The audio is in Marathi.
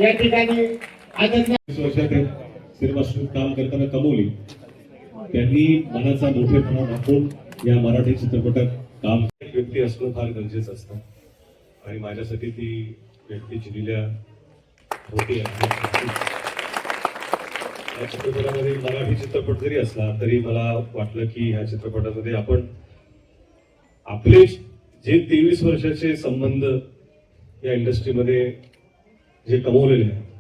या ठिकाणी वर्षात सिनेमासृष्टीत काम करताना कमवली, त्यांनी मनाचा मोठेपणा दाखवून या मराठी चित्रपटात काम व्यक्ती असणं फार गरजेचं असतं आणि माझ्यासाठी ती व्यक्ती चिनिल्या होती. या चित्रपटामध्ये मराठी चित्रपट जरी असला तरी मला वाटलं की ह्या चित्रपटामध्ये आपण आपले जे 23 वर्षाचे संबंध या इंडस्ट्रीमध्ये जे कमवलेले आहेत